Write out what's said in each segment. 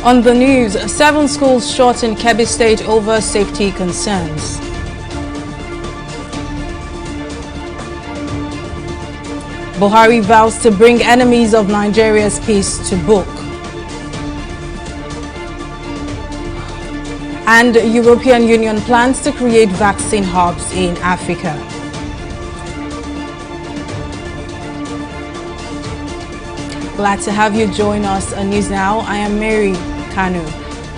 On the news, 7 schools shut in Kebbi State over safety concerns. Buhari vows to bring enemies of Nigeria's peace to book. And European Union plans to create vaccine hubs in Africa. Glad to have you join us on News Now. I am Mary Kanu.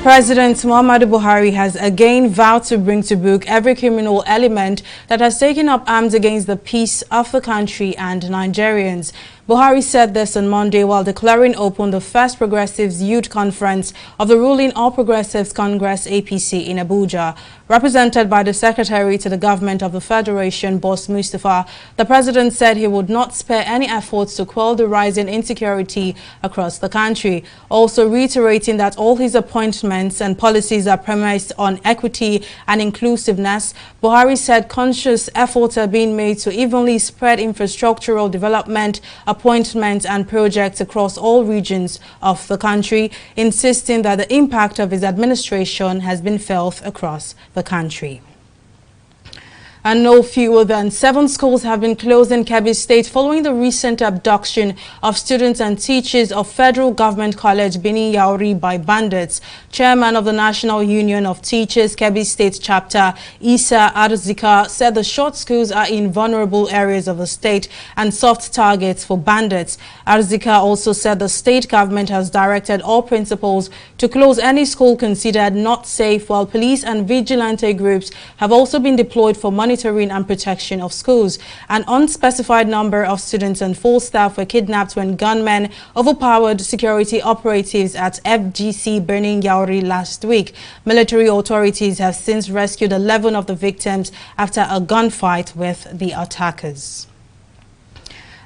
President Muhammadu Buhari has again vowed to bring to book every criminal element that has taken up arms against the peace of the country and Nigerians. Buhari said this on Monday while declaring open the first Progressives Youth Conference of the ruling All Progressives Congress APC in Abuja. Represented by the Secretary to the Government of the Federation, Boss Mustafa, the President said he would not spare any efforts to quell the rising insecurity across the country, also reiterating that all his appointments and policies are premised on equity and inclusiveness. Buhari said conscious efforts are being made to evenly spread infrastructural development, appointments and projects across all regions of the country, insisting that the impact of his administration has been felt across the country. And no fewer than 7 schools have been closed in Kebbi State following the recent abduction of students and teachers of Federal Government College Benin Yauri by bandits. Chairman of the National Union of Teachers Kebbi State Chapter, Isa Arzika, said the short schools are in vulnerable areas of the state and soft targets for bandits. Arzika also said the state government has directed all principals to close any school considered not safe, while police and vigilante groups have also been deployed for monitoring and protection of schools. An unspecified number of students and full staff were kidnapped when gunmen overpowered security operatives at FGC Benin Yauri last week. Military authorities have since rescued 11 of the victims after a gunfight with the attackers.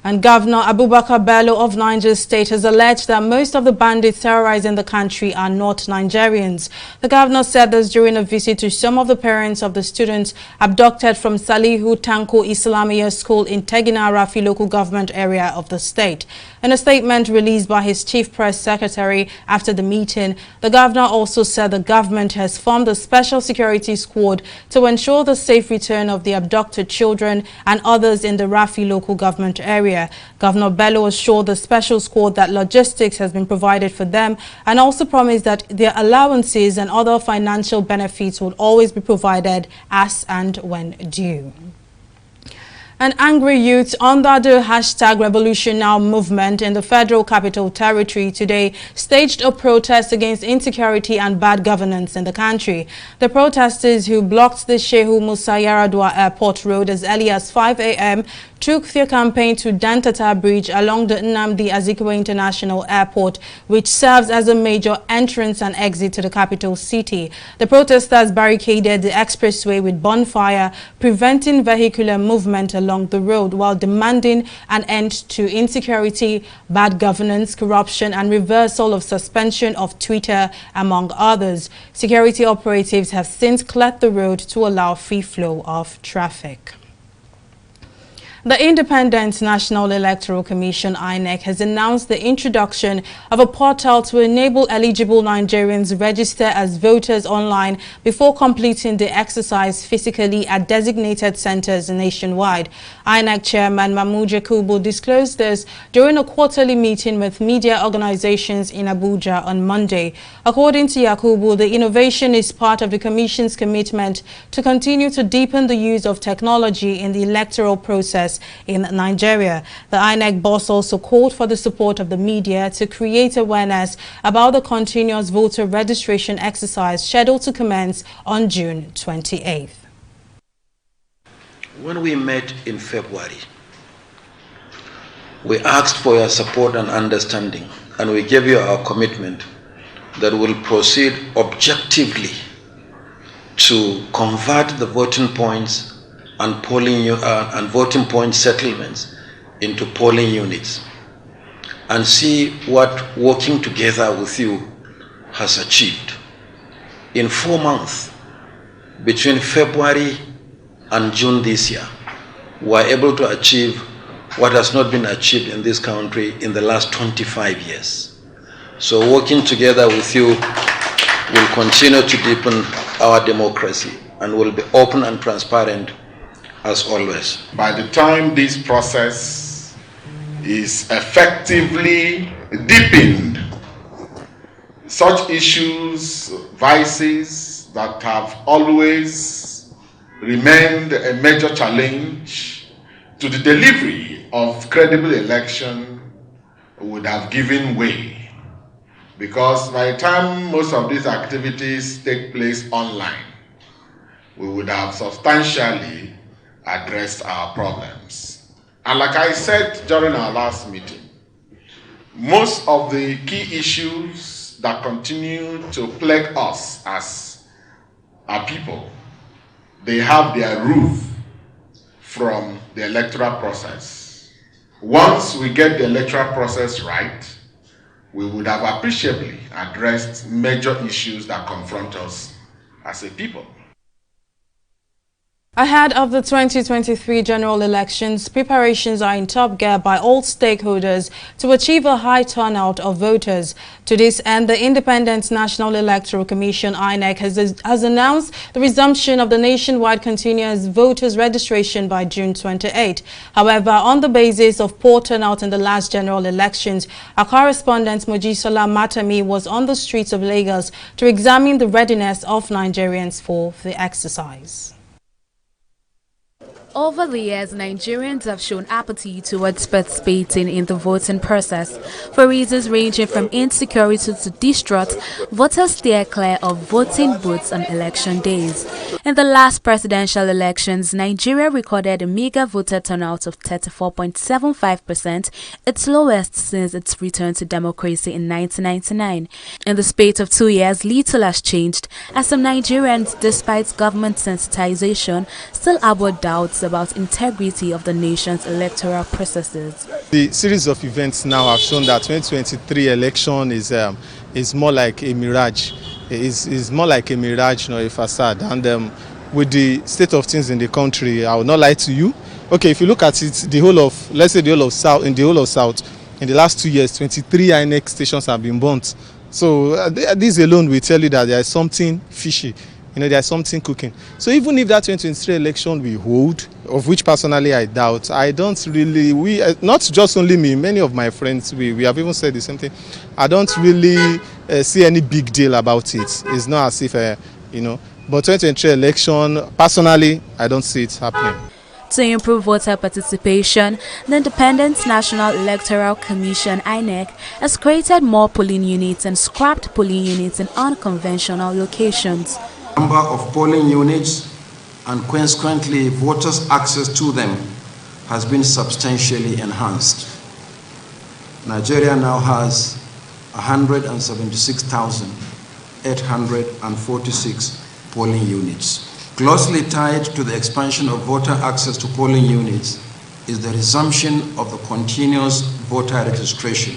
And Governor Abubakar Bello of Niger State has alleged that most of the bandits terrorizing the country are not Nigerians. The governor said this during a visit to some of the parents of the students abducted from Salihu Tanko Islamia School in Tegina Rafi local government area of the state. In a statement released by his chief press secretary after the meeting, the governor also said the government has formed a special security squad to ensure the safe return of the abducted children and others in the Rafi local government area. Governor Bello assured the special squad that logistics has been provided for them and also promised that their allowances and other financial benefits will always be provided as and when due. And angry youths under the hashtag Revolution Now movement in the Federal Capital Territory today staged a protest against insecurity and bad governance in the country. The protesters, who blocked the Shehu Musa Yaradua Airport Road as early as 5 a.m., took their campaign to Dantata Bridge along the Nnamdi Azikiwe International Airport, which serves as a major entrance and exit to the capital city. The protesters barricaded the expressway with bonfire, preventing vehicular movement along the road while demanding an end to insecurity, bad governance, corruption and reversal of suspension of Twitter, among others. Security operatives have since cleared the road to allow free flow of traffic. The Independent National Electoral Commission (Inec) has announced the introduction of a portal to enable eligible Nigerians register as voters online before completing the exercise physically at designated centers nationwide. Inec Chairman Mahmoud Yakubu disclosed this during a quarterly meeting with media organizations in Abuja on Monday. According to Yakubu, the innovation is part of the Commission's commitment to continue to deepen the use of technology in the electoral process in Nigeria. The Inec boss also called for the support of the media to create awareness about the continuous voter registration exercise scheduled to commence on June 28th. When we met in February, we asked for your support and understanding, and we gave you our commitment that we'll proceed objectively to convert the voting points and voting point settlements into polling units and see what working together with you has achieved. In 4 months, between February and June this year, we were able to achieve what has not been achieved in this country in the last 25 years. So working together with you will continue to deepen our democracy and will be open and transparent as always. By the time this process is effectively deepened, such issues, vices that have always remained a major challenge to the delivery of credible election would have given way. Because by the time most of these activities take place online, we would have substantially addressed our problems. And like I said during our last meeting, most of the key issues that continue to plague us as a people, they have their root from the electoral process. Once we get the electoral process right, we would have appreciably addressed major issues that confront us as a people. Ahead of the 2023 general elections, preparations are in top gear by all stakeholders to achieve a high turnout of voters. To this end, the Independent National Electoral Commission (Inec) has announced the resumption of the nationwide continuous voters registration by June 28. However, on the basis of poor turnout in the last general elections, our correspondent Mojisola Matami was on the streets of Lagos to examine the readiness of Nigerians for the exercise. Over the years, Nigerians have shown apathy towards participating in the voting process. For reasons ranging from insecurity to distrust, voters steer clear of voting booths on election days. In the last presidential elections, Nigeria recorded a meager voter turnout of 34.75%, its lowest since its return to democracy in 1999. In the space of 2 years, little has changed, as some Nigerians, despite government sensitization, still harbor doubts about integrity of the nation's electoral processes. The series of events now have shown that 2023 election is more like a mirage. Is more like a mirage, not a facade. And with the state of things in the country, I will not lie to you. Okay, if you look at it, the whole of, let's say the whole of South, in the last 2 years, 23 Inec stations have been burnt. So this alone will tell you that there is something fishy. There's something cooking. So even if that 2023 election we hold, of which personally I doubt, I don't really, not just only me, many of my friends, we have even said the same thing. I don't really see any big deal about it. It's not as if, but 2023 election, personally, I don't see it happening. To improve voter participation, the Independent National Electoral Commission (Inec) has created more polling units and scrapped polling units in unconventional locations. Number of polling units and consequently voters' access to them has been substantially enhanced. Nigeria now has 176,846 polling units. Closely tied to the expansion of voter access to polling units is the resumption of the continuous voter registration,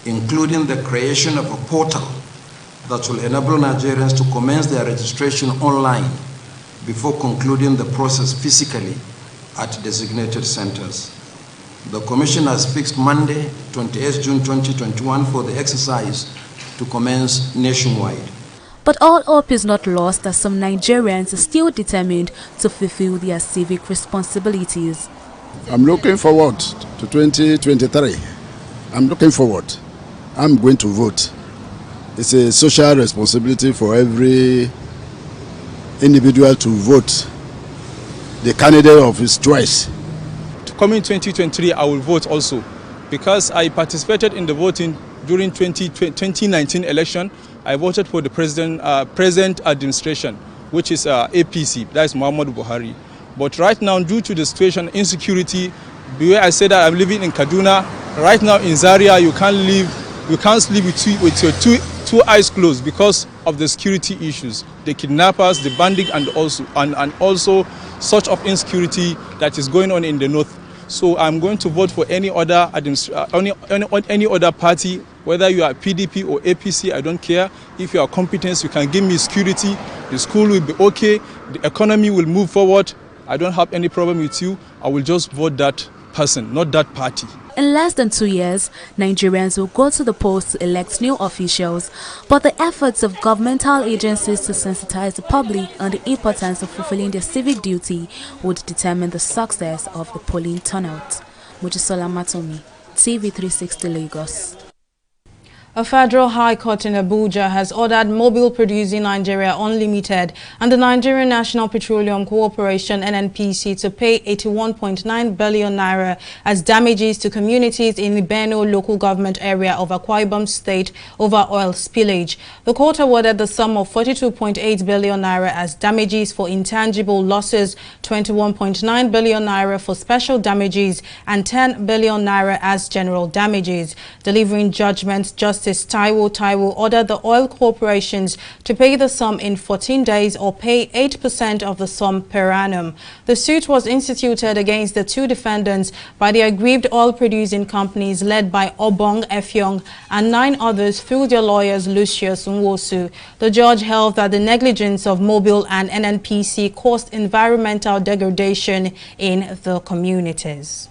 including the creation of a portal that will enable Nigerians to commence their registration online before concluding the process physically at designated centers. The Commission has fixed Monday, 28 June 2021 for the exercise to commence nationwide. But all hope is not lost, as some Nigerians are still determined to fulfill their civic responsibilities. I'm looking forward to 2023. I'm looking forward. I'm going to vote. It's a social responsibility for every individual to vote the candidate of his choice. Coming 2023, I will vote also, because I participated in the voting during 2019 election. I voted for the present administration, which is APC, that is Muhammadu Buhari. But right now, due to the situation, insecurity, the way I said that I'm living in Kaduna, right now in Zaria, you can't sleep with your two eyes closed because of the security issues, the kidnappers, the bandits, and also such of insecurity that is going on in the north. So I'm going to vote for any other party, whether you are PDP or APC. I don't care. If you are competent, you can give me security. The school will be okay. The economy will move forward. I don't have any problem with you. I will just vote that person, not that party. In less than 2 years, Nigerians will go to the polls to elect new officials, but the efforts of governmental agencies to sensitize the public on the importance of fulfilling their civic duty would determine the success of the polling turnout. Mojisola Matomi, TV360 Lagos. A federal high court in Abuja has ordered Mobil Producing Nigeria Unlimited and the Nigerian National Petroleum Corporation (NNPC) to pay 81.9 billion naira as damages to communities in the Benue local government area of Akwa Ibom State over oil spillage. The court awarded the sum of 42.8 billion naira as damages for intangible losses, 21.9 billion naira for special damages, and 10 billion naira as general damages. Delivering judgment, Justice Taiwo ordered the oil corporations to pay the sum in 14 days or pay 8% of the sum per annum. The suit was instituted against the two defendants by the aggrieved oil-producing companies led by Obong Effiong and 9 others through their lawyers Lucius Nwosu. The judge held that the negligence of Mobil and NNPC caused environmental degradation in the communities.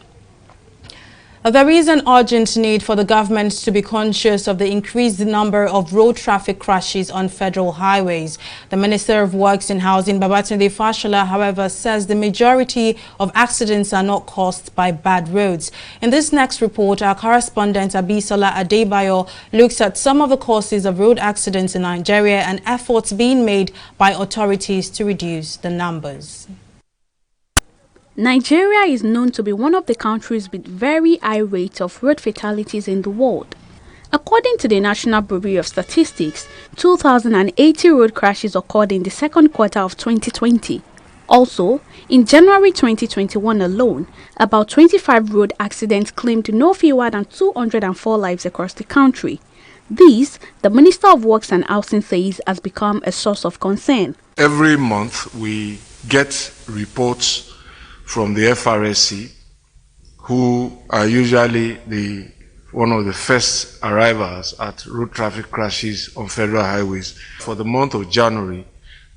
There is an urgent need for the government to be conscious of the increased number of road traffic crashes on federal highways. The Minister of Works and Housing, Babatunde Fashola, however, says the majority of accidents are not caused by bad roads. In this next report, our correspondent Abisola Adebayo looks at some of the causes of road accidents in Nigeria and efforts being made by authorities to reduce the numbers. Nigeria is known to be one of the countries with very high rates of road fatalities in the world. According to the National Bureau of Statistics, 2,080 road crashes occurred in the second quarter of 2020. Also, in January 2021 alone, about 25 road accidents claimed no fewer than 204 lives across the country. This, the Minister of Works and Housing says, has become a source of concern. Every month we get reports from the FRSC, who are usually one of the first arrivals at road traffic crashes on federal highways. For the month of January,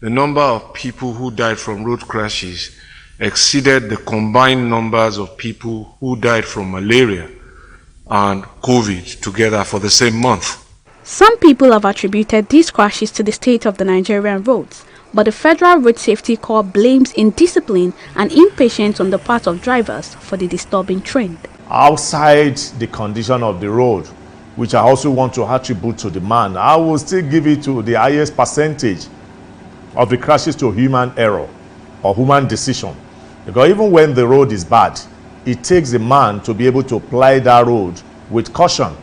the number of people who died from road crashes exceeded the combined numbers of people who died from malaria and COVID together for the same month. Some people have attributed these crashes to the state of the Nigerian roads, but the Federal Road Safety Corps blames indiscipline and impatience on the part of drivers for the disturbing trend. Outside the condition of the road, which I also want to attribute to the man, I will still give it to the highest percentage of the crashes to human error or human decision. Because even when the road is bad, it takes a man to be able to apply that road with caution.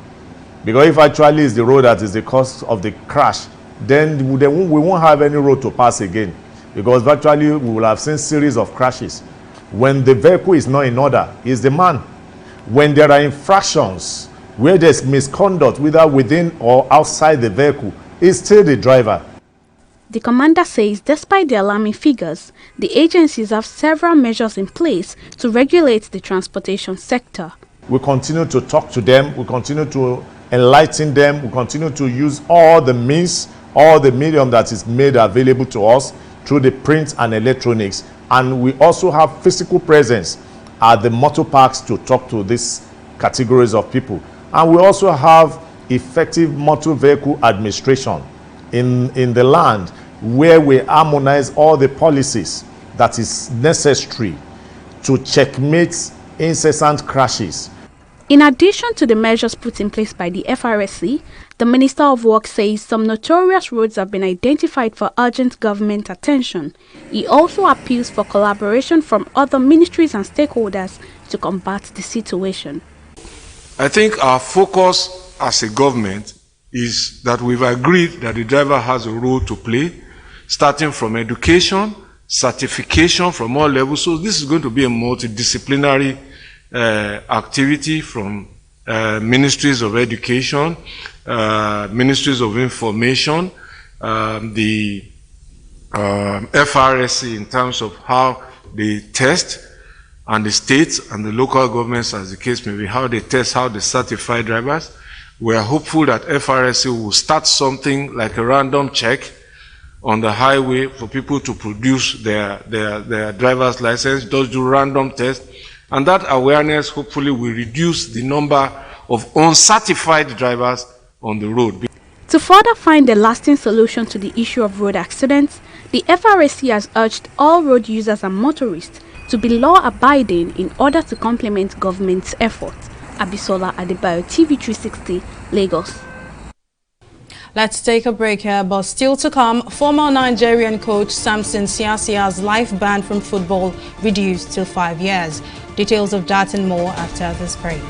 Because if actually it's the road that is the cause of the crash, then we won't have any road to pass again, because virtually we will have seen series of crashes. When the vehicle is not in order, it's the man. When there are infractions where there's misconduct, whether within or outside the vehicle, it's still the driver. The commander says despite the alarming figures, the agencies have several measures in place to regulate the transportation sector. We continue to talk to them, we continue to enlighten them, we continue to use all the means, all the medium that is made available to us through the print and electronics, and we also have physical presence at the motor parks to talk to these categories of people. And we also have effective motor vehicle administration in the land, where we harmonize all the policies that is necessary to checkmate incessant crashes. In addition to the measures put in place by the FRSC, the Minister of Works says some notorious roads have been identified for urgent government attention. He also appeals for collaboration from other ministries and stakeholders to combat the situation. I think our focus as a government is that we've agreed that the driver has a role to play, starting from education, certification from all levels. So this is going to be a multidisciplinary activity from ministries of education, ministries of information, the FRSC in terms of how they test, and the states and the local governments, as the case may be, how they test, how they certify drivers. We are hopeful that FRSC will start something like a random check on the highway for people to produce their driver's license, just do random tests, And that awareness hopefully will reduce the number of uncertified drivers on the road. To further find a lasting solution to the issue of road accidents, the FRSC has urged all road users and motorists to be law-abiding in order to complement government's efforts. Abisola Adebayo, TV360, Lagos. Let's take a break here, but still to come, former Nigerian coach Samson Siacia's life ban from football reduced to 5 years. Details of that and more after this break.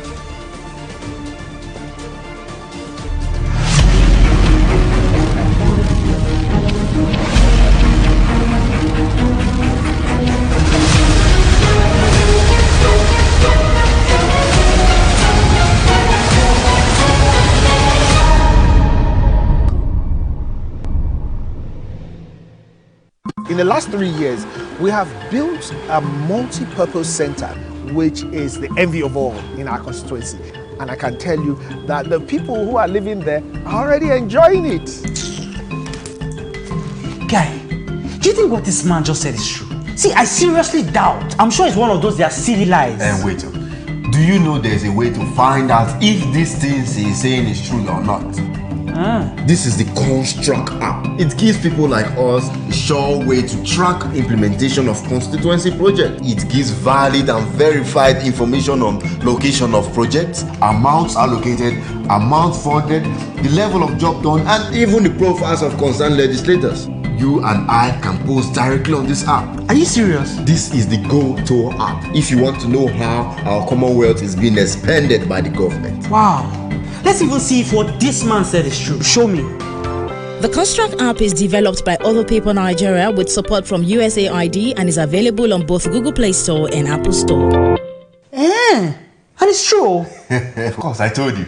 In the last 3 years, we have built a multi-purpose center, which is the envy of all in our constituency. And I can tell you that the people who are living there are already enjoying it. Guy, do you think what this man just said is true? See, I seriously doubt. I'm sure it's one of those their silly lies. And wait, do you know there's a way to find out if these things he's saying is true or not? This is the Construct app. It gives people like us a sure way to track implementation of constituency projects. It gives valid and verified information on location of projects, amounts allocated, amount funded, the level of job done, and even the profiles of concerned legislators. You and I can post directly on this app. Are you serious? This is the Go-To app if you want to know how our Commonwealth is being expanded by the government. Wow. Let's even see if what this man said is true. Show me. The Construct app is developed by Other People Nigeria with support from USAID and is available on both Google Play Store and Apple Store. And it's true. Of course, I told you.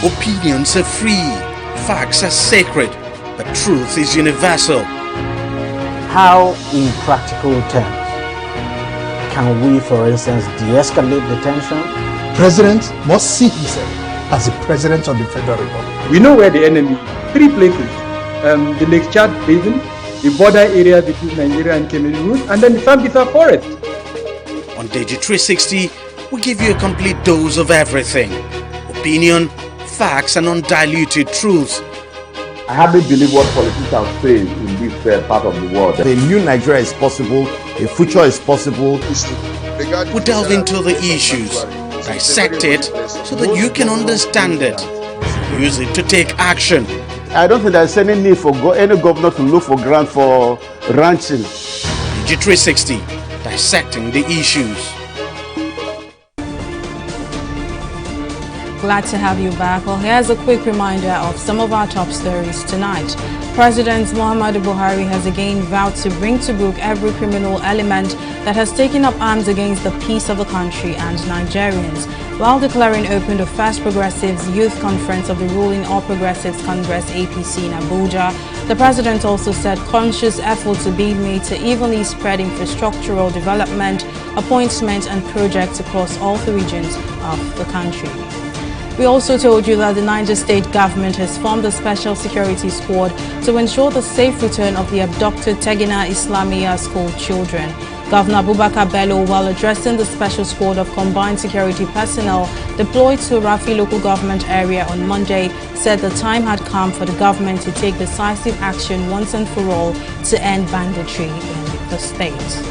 Opinions are free, facts are sacred, but truth is universal. How, in practical terms, can we, for instance, de-escalate the tension? President must see himself as the President of the Federal Republic. We know where the enemy is. 3 places. The Lake Chad Basin, the border area between Nigeria and Cameroon, and then the Sambisa Forest. On TV360, we give you a complete dose of everything. Opinion, facts, and undiluted truths. I hardly believe what politicians say in this part of the world. A new Nigeria is possible, a future is possible. We delve into the issues, dissect it so that you can understand it. Use it to take action. I don't think there's any need for any governor to look for grant for ranching. TV360, dissecting the issues. Glad to have you back. Well, here's a quick reminder of some of our top stories tonight. President Muhammadu Buhari has again vowed to bring to book every criminal element that has taken up arms against the peace of the country and Nigerians. While declaring open the first Progressives Youth Conference of the ruling All Progressives Congress APC in Abuja, the president also said conscious efforts are being made to evenly spread infrastructural development, appointments and projects across all the regions of the country. We also told you that the Niger State government has formed a special security squad to ensure the safe return of the abducted Tegina Islamia school children. Governor Abubakar Bello, while addressing the special squad of combined security personnel deployed to Rafi local government area on Monday, said the time had come for the government to take decisive action once and for all to end banditry in the state.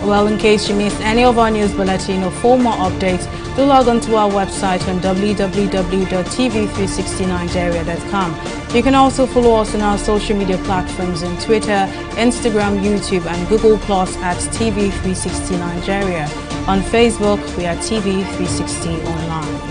Well, in case you missed any of our news bulletin or for more updates, do log on to our website on www.tv360nigeria.com. You can also follow us on our social media platforms on Twitter, Instagram, YouTube and Google Plus at TV360 Nigeria. On Facebook, we are TV360 Online.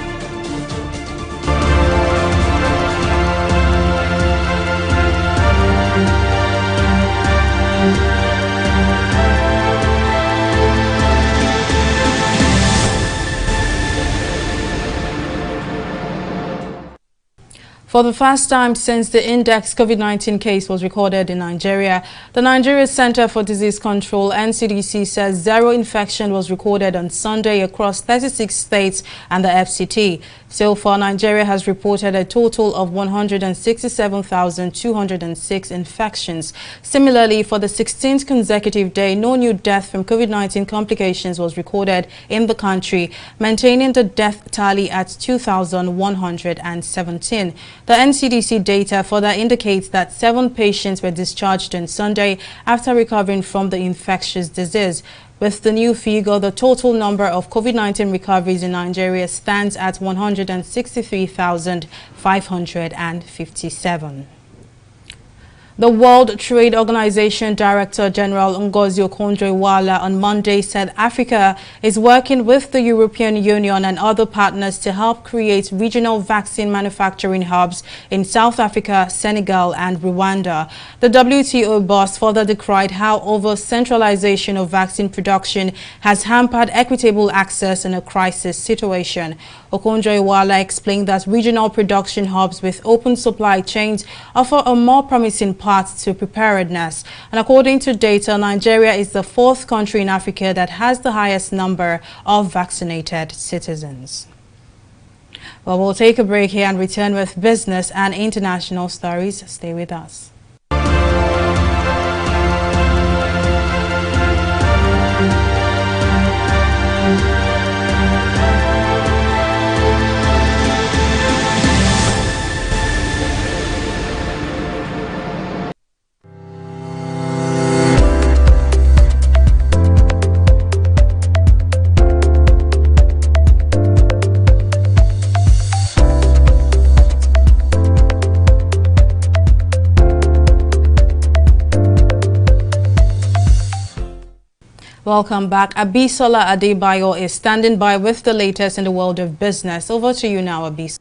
For the first time since the index COVID-19 case was recorded in Nigeria, the Nigeria Center for Disease Control (NCDC) says zero infection was recorded on Sunday across 36 states and the FCT. So far, Nigeria has reported a total of 167,206 infections. Similarly, for the 16th consecutive day, no new death from COVID-19 complications was recorded in the country, maintaining the death tally at 2,117. The NCDC data further indicates that 7 patients were discharged on Sunday after recovering from the infectious disease. With the new figure, the total number of COVID-19 recoveries in Nigeria stands at 163,557. The World Trade Organization Director General Ngozi Okonjo-Iweala on Monday said Africa is working with the European Union and other partners to help create regional vaccine manufacturing hubs in South Africa, Senegal and Rwanda. The WTO boss further decried how over-centralization of vaccine production has hampered equitable access in a crisis situation. Okonjo-Iweala explained that regional production hubs with open supply chains offer a more promising path to preparedness. And according to data, Nigeria is the 4th country in Africa that has the highest number of vaccinated citizens. Well, we'll take a break here and return with business and international stories. Stay with us. Welcome back. Abisola Adebayo is standing by with the latest in the world of business. Over to you now, Abisola.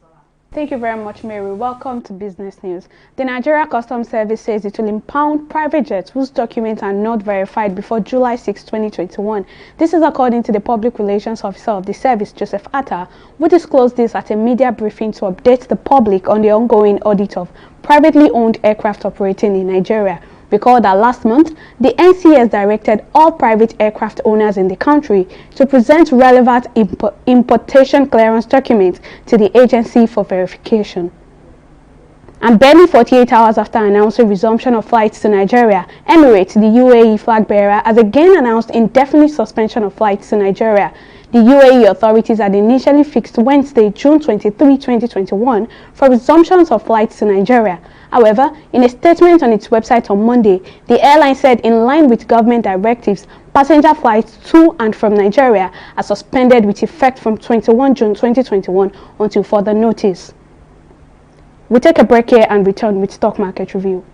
Thank you very much, Mary. Welcome to Business News. The Nigeria Customs Service says it will impound private jets whose documents are not verified before July 6, 2021. This is according to the Public Relations Officer of the service, Joseph Atta, who disclosed this at a media briefing to update the public on the ongoing audit of privately owned aircraft operating in Nigeria. Recall that last month, the NCS directed all private aircraft owners in the country to present relevant importation clearance documents to the agency for verification. And barely 48 hours after announcing resumption of flights to Nigeria, Emirates, the UAE flag bearer, has again announced indefinite suspension of flights to Nigeria. The UAE authorities had initially fixed Wednesday, June 23, 2021 for resumptions of flights to Nigeria. However, in a statement on its website on Monday, the airline said in line with government directives, passenger flights to and from Nigeria are suspended with effect from 21 June 2021 until further notice. We'll take a break here and return with stock market review.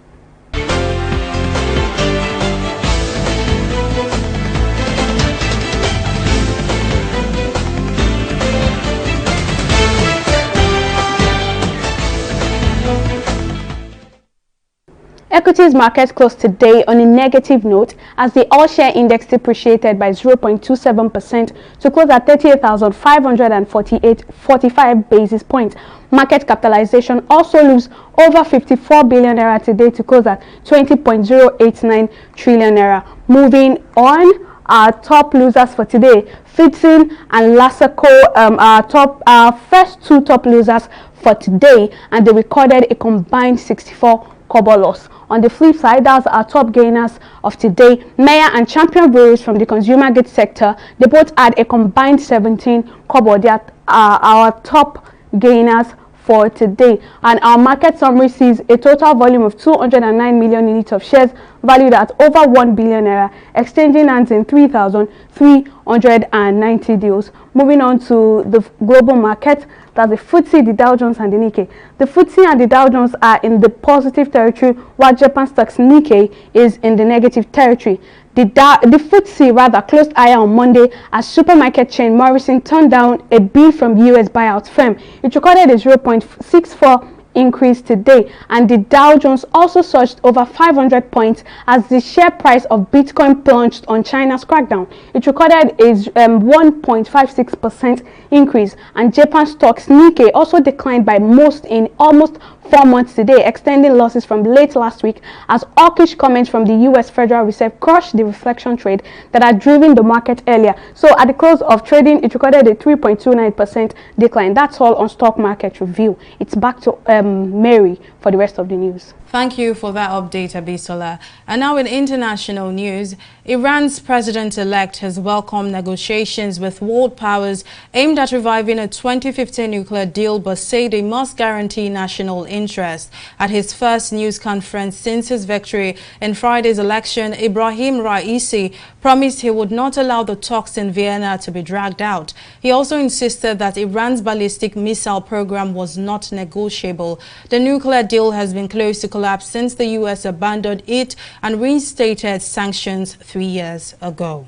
Equities markets closed today on a negative note as the all-share index depreciated by 0.27% to close at 38,545 basis points. Market capitalization also lose over 54 billion naira today to close at 20.089 trillion naira. Moving on, our top losers for today, Fitzin and Lasaco, our first 2 top losers for today, and they recorded a combined 64 kobo loss. On the flip side, that's our top gainers of today. Maya and Champion Breweries from the consumer goods sector, they both had a combined 17 kobo. They are our top gainers for today. And our market summary sees a total volume of 209 million units of shares valued at over 1 billion naira, exchanging hands in 3,390 deals. Moving on to the global market, that's the FTSE, the Dow Jones and the Nikkei. The FTSE and the Dow Jones are in the positive territory, while Japan stocks Nikkei is in the negative territory. The FTSE rather closed higher on Monday as supermarket chain Morrison turned down a bid from US buyout firm. It recorded a 0.64 increase today, and the Dow Jones also surged over 500 points as the share price of Bitcoin plunged on China's crackdown. It recorded a 1.56% increase, and Japan stocks Nikkei also declined by almost 4 months today, extending losses from late last week as hawkish comments from the U.S. Federal Reserve crushed the reflection trade that had driven the market earlier. So at the close of trading, it recorded a 3.29% decline. That's all on Stock Market Review. It's back to Mary for the rest of the news. Thank you for that update, Abisola. And now in international news, Iran's president-elect has welcomed negotiations with world powers aimed at reviving a 2015 nuclear deal, but said they must guarantee national interest. At his first news conference since his victory in Friday's election, Ibrahim Raisi promised he would not allow the talks in Vienna to be dragged out. He also insisted that Iran's ballistic missile program was not negotiable. The nuclear deal has been close to collapse since the U.S. abandoned it and reinstated sanctions 3 years ago.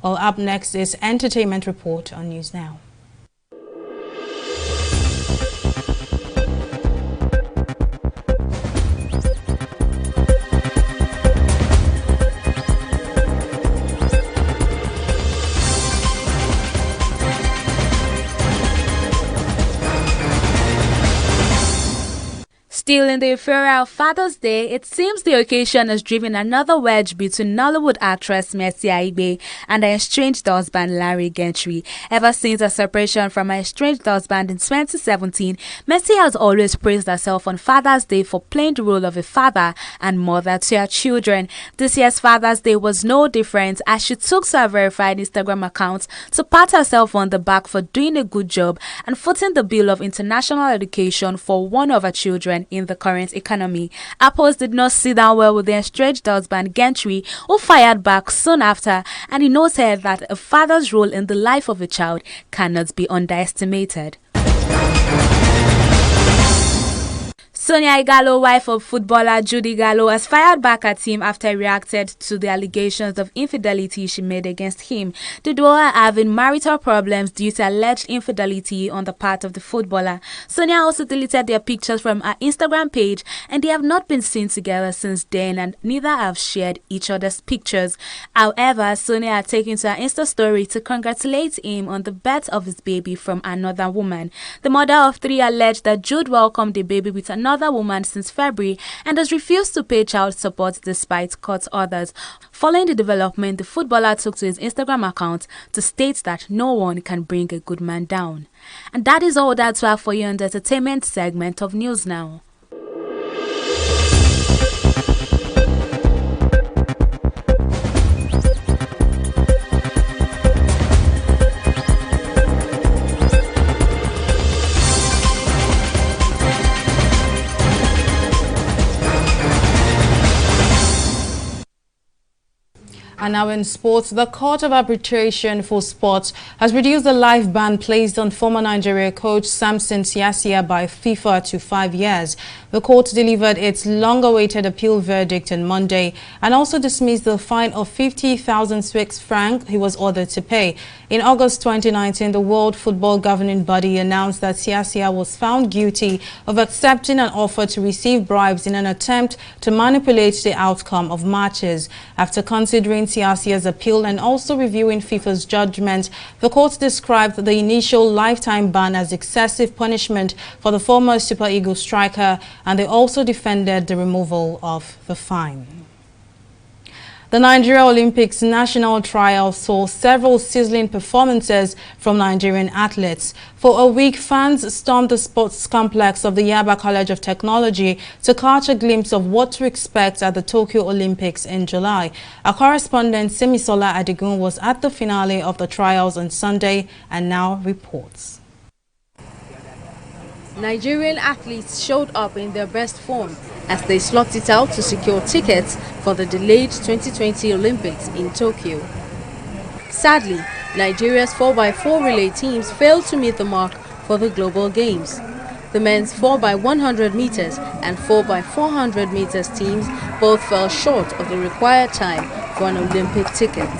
Well, up next is Entertainment Report on News Now. Still in the ethereal Father's Day, it seems the occasion has driven another wedge between Nollywood actress Siacia and her estranged husband Larry Gentry. Ever since her separation from her estranged husband in 2017, Mercy has always praised herself on Father's Day for playing the role of a father and mother to her children. This year's Father's Day was no different, as she took to her verified Instagram account to pat herself on the back for doing a good job and footing the bill of international education for one of her children in the current economy. Her post did not sit down well with the estranged husband Gentry, who fired back soon after, and he noted that a father's role in the life of a child cannot be underestimated. Sonia Igalo, wife of footballer Judy Gallo, has fired back at him after he reacted to the allegations of infidelity she made against him. The duo are having marital problems due to alleged infidelity on the part of the footballer. Sonia also deleted their pictures from her Instagram page, and they have not been seen together since then, and neither have shared each other's pictures. However, Sonia had taken to her Insta story to congratulate him on the birth of his baby from another woman. The mother of 3 alleged that Jude welcomed the baby with another woman since February and has refused to pay child support despite court orders. Following the development, the footballer took to his Instagram account to state that no one can bring a good man down. And that is all that we have for you in the entertainment segment of News Now. And now in sports, the Court of Arbitration for Sports has reduced the life ban placed on former Nigeria coach Samson Siacia by FIFA to 5 years. The court delivered its long-awaited appeal verdict on Monday and also dismissed the fine of 50,000 Swiss francs he was ordered to pay. In August 2019, the World Football Governing Body announced that Siacia was found guilty of accepting an offer to receive bribes in an attempt to manipulate the outcome of matches. After considering Siacia's appeal and also reviewing FIFA's judgment, the court described the initial lifetime ban as excessive punishment for the former Super Eagles striker, and they also defended the removal of the fine. The Nigeria Olympics national trial saw several sizzling performances from Nigerian athletes. For a week, fans stormed the sports complex of the Yaba College of Technology to catch a glimpse of what to expect at the Tokyo Olympics in July. Our correspondent Simisola Adigun was at the finale of the trials on Sunday and now reports. Nigerian athletes showed up in their best form as they slogged it out to secure tickets for the delayed 2020 Olympics in Tokyo. Sadly, Nigeria's 4x4 relay teams failed to meet the mark for the global games. The men's 4x100 meters and 4x400 meters teams both fell short of the required time for an Olympic ticket.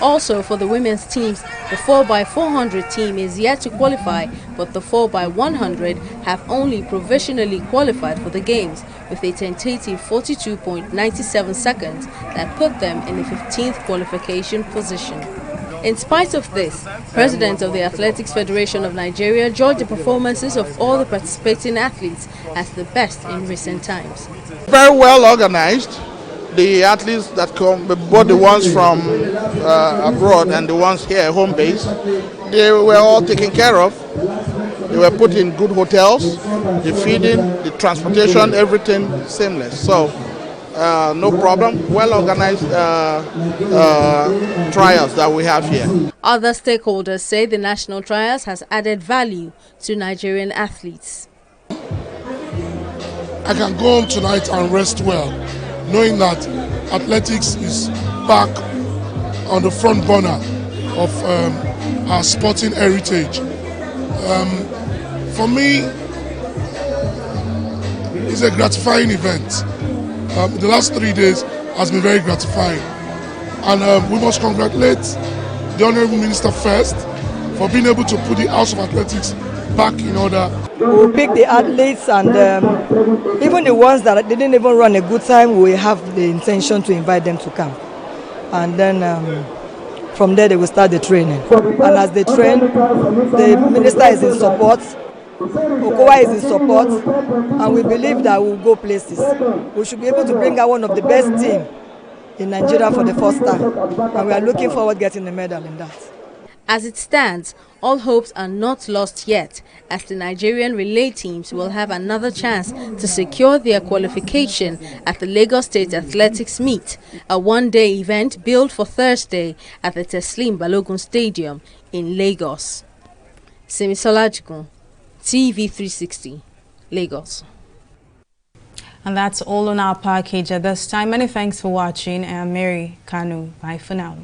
Also, for the women's teams, the 4x400 team is yet to qualify, but the 4x100 have only provisionally qualified for the games with a tentative 42.97 seconds that put them in the 15th qualification position. In spite of this, President of the Athletics Federation of Nigeria judged the performances of all the participating athletes as the best in recent times. Very well organized. The athletes that come, both the ones from abroad and the ones here, home base, they were all taken care of. They were put in good hotels, the feeding, the transportation, everything seamless. So no problem, well organized trials that we have here. Other stakeholders say the national trials has added value to Nigerian athletes. I can go home tonight and rest well, knowing that athletics is back on the front burner of our sporting heritage. For me, it's a gratifying event. The last 3 days has been very gratifying. And we must congratulate the Honorable Minister first for being able to put the House of Athletics back in order. We'll pick the athletes, and even the ones that didn't even run a good time, we have the intention to invite them to camp. And then from there they will start the training. And as they train, the minister is in support, Okowa is in support, and we believe that we'll go places. We should be able to bring out one of the best teams in Nigeria for the first time. And we are looking forward to getting a medal in that. As it stands, all hopes are not lost yet, as the Nigerian relay teams will have another chance to secure their qualification at the Lagos State Athletics Meet, a one-day event billed for Thursday at the Teslim Balogun Stadium in Lagos. Simisola Jikun, TV360, Lagos. And that's all on our package at this time. Many thanks for watching. I'm Mary Kanu. Bye for now.